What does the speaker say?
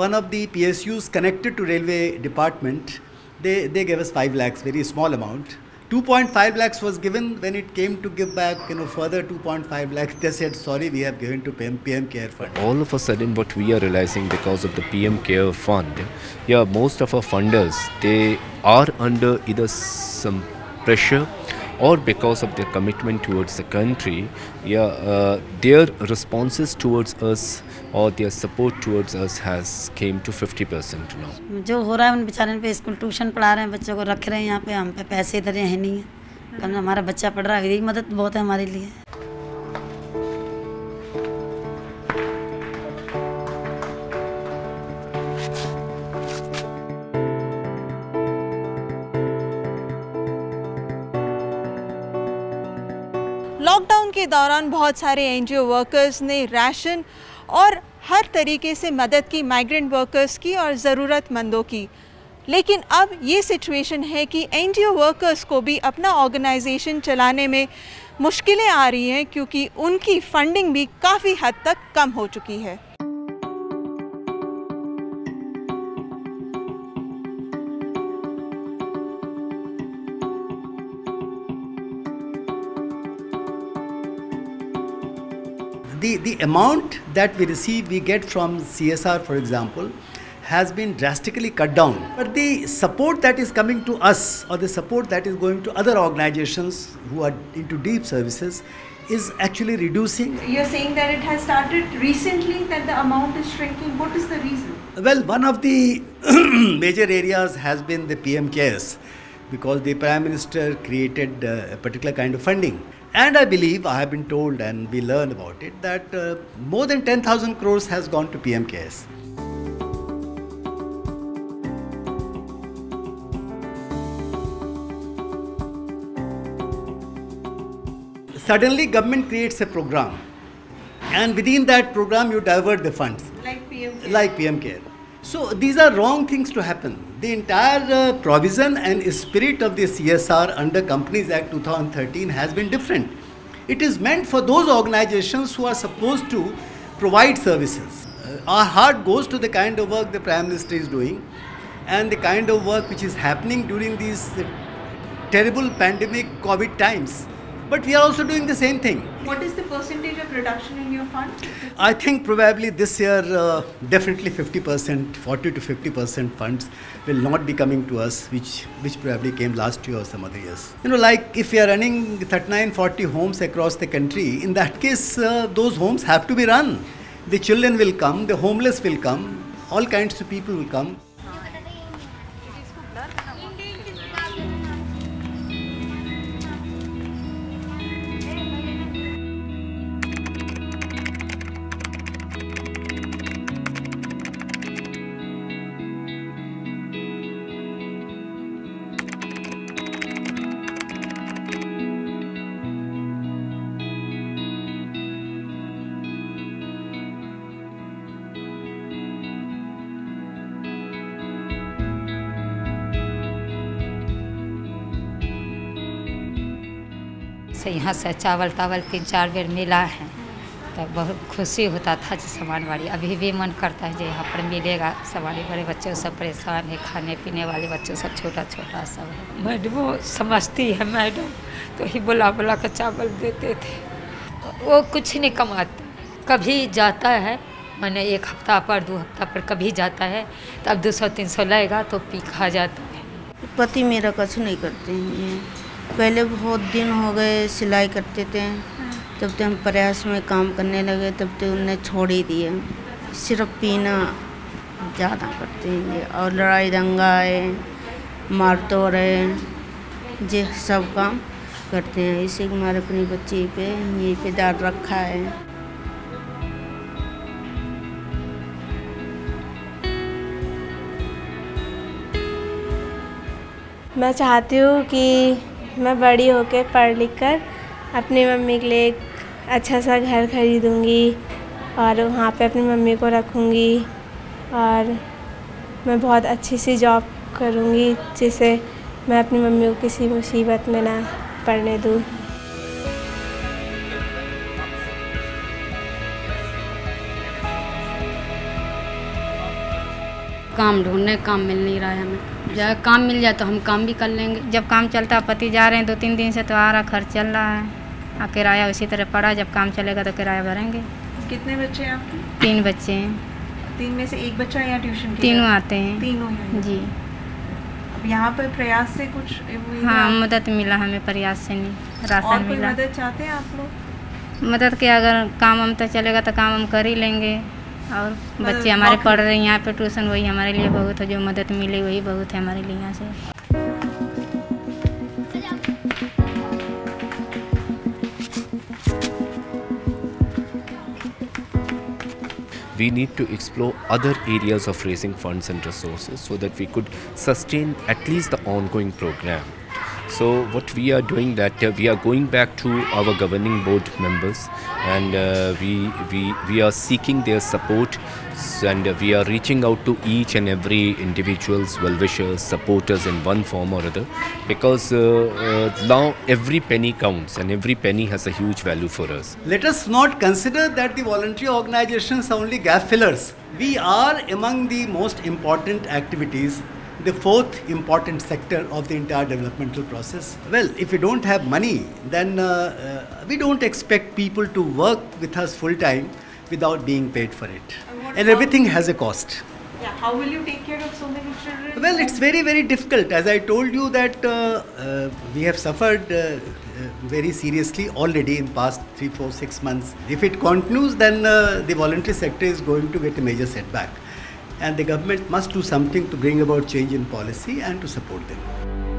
One of the PSUs connected to railway department, they gave us 5 lakhs, very small amount. 2.5 lakhs was given. When it came to give back, further 2.5 lakhs, they said, sorry, we have given to PM Care Fund. All of a sudden, what we are realizing because of the PM Care Fund, most of our funders, they are under either some pressure or because of their commitment towards the country, their responses towards us or their support towards us has came to 50% now. जो हो रहा है उन बेचारे पे school tuition पढ़ा रहे हैं, बच्चों को रख रहे हैं यहाँ पे, हम पे पैसे इधर है नहीं है, कारण हमारा बच्चा पढ़ रहा है, यही मदद बहुत है हमारे लिए। लॉकडाउन के दौरान बहुत सारे एनजीओ वर्कर्स ने राशन और हर तरीके से मदद की माइग्रेंट वर्कर्स की और ज़रूरतमंदों की, लेकिन अब ये सिचुएशन है कि एनजीओ वर्कर्स को भी अपना ऑर्गेनाइजेशन चलाने में मुश्किलें आ रही हैं क्योंकि उनकी फंडिंग भी काफ़ी हद तक कम हो चुकी है। The amount that we receive, we get from CSR, for example, has been drastically cut down. But the support that is coming to us or the support that is going to other organizations who are into deep services is actually reducing. You're saying that it has started recently, that the amount is shrinking. What is the reason? Well, one of the major areas has been the PM Cares, because the Prime Minister created a particular kind of funding. And I believe, I have been told and we learn about it, that more than 10,000 crores has gone to PM Cares. Suddenly government creates a program, and within that program you divert the funds. Like PM Care. Like PM Care. So these are wrong things to happen. The entire provision and spirit of the CSR under Companies Act 2013 has been different. It is meant for those organizations who are supposed to provide services. Our heart goes to the kind of work the Prime Minister is doing and the kind of work which is happening during these terrible pandemic COVID times. But we are also doing the same thing. What is the percentage of reduction in your fund? I think probably this year definitely 50%, 40 to 50% funds will not be coming to us, which probably came last year or some other years. Like if we are running 39, 40 homes across the country, in that case those homes have to be run. The children will come, the homeless will come, all kinds of people will come. से यहाँ से चावल 3-4 बेर मिला है तो बहुत खुशी होता था जी। सामानवाड़ी अभी भी मन करता है जो यहाँ पर मिलेगा। सामान्य बड़े बच्चे सब परेशान है, खाने पीने वाले बच्चे सब छोटा छोटा सब है। मैडम समझती है मैडम, तो ही बुला बुला कर चावल देते थे। वो कुछ नहीं कमाते, कभी जाता है मैंने 1 हफ्ता पर 2 हफ्ता पर कभी जाता है, तब 200-300 लगेगा तो पी खा जाता है। पति मेरा कुछ नहीं करते हैं, पहले बहुत दिन हो गए सिलाई करते थे, तब तो हम प्रयास में काम करने लगे, तब तो उन्हें छोड़ ही दिए। सिर्फ पीना ज़्यादा करते हैं और लड़ाई दंगा है, मार तोड़ है, ये सब काम करते हैं। इसी हमारे अपनी बच्ची पे यहीं पे डाल रखा है। मैं चाहती हूँ कि मैं बड़ी होकर पढ़ लिख कर अपनी मम्मी के लिए एक अच्छा सा घर खरीदूँगी और वहाँ पे अपनी मम्मी को रखूँगी और मैं बहुत अच्छी सी जॉब करूँगी जिससे मैं अपनी मम्मी को किसी मुसीबत में ना पड़ने दूँ। काम ढूंढने, काम मिल नहीं रहा है हमें। जब काम मिल जाए तो हम काम भी कर लेंगे। जब काम चलता है, पति जा रहे हैं 2-3 दिन से, तो आ रहा खर्च चल रहा है, किराया उसी तरह पड़ा। जब काम चलेगा तो किराया भरेंगे। कितने बच्चे हैं आपके? 3 बच्चे हैं। 3 में से एक बच्चा यहाँ ट्यूशन के? तीनों आते हैं। तीनों हैं जी। अब यहाँ पर प्रयास से कुछ हाँ, मदद मिला हमें, प्रयास से नहीं, राशन और कोई मिला। मदद चाहते हैं आप लोग? मदद के अगर काम हम तो चलेगा तो काम हम कर ही लेंगे। और बच्चे हमारे पढ़ रहे हैं यहाँ पे ट्यूशन, वही हमारे लिए बहुत है। जो मदद मिले वही बहुत है हमारे लिए यहाँ से। We need to explore other areas of raising funds and resources so that we could sustain at least the ongoing program. So what we are doing, that we are going back to our governing board members, and we are seeking their support, and we are reaching out to each and every individuals, well-wishers, supporters in one form or other, because now every penny counts and every penny has a huge value for us. Let us not consider that the voluntary organizations are only gap fillers. We are among the most important activities, the 4th important sector of the entire developmental process. Well, if we don't have money, then we don't expect people to work with us full time without being paid for it. And everything has a cost. Yeah, how will you take care of so many children? Well, it's very, very difficult. As I told you that we have suffered very seriously already in past 3, 4, 6 months. If it continues, then the voluntary sector is going to get a major setback. And the government must do something to bring about change in policy and to support them.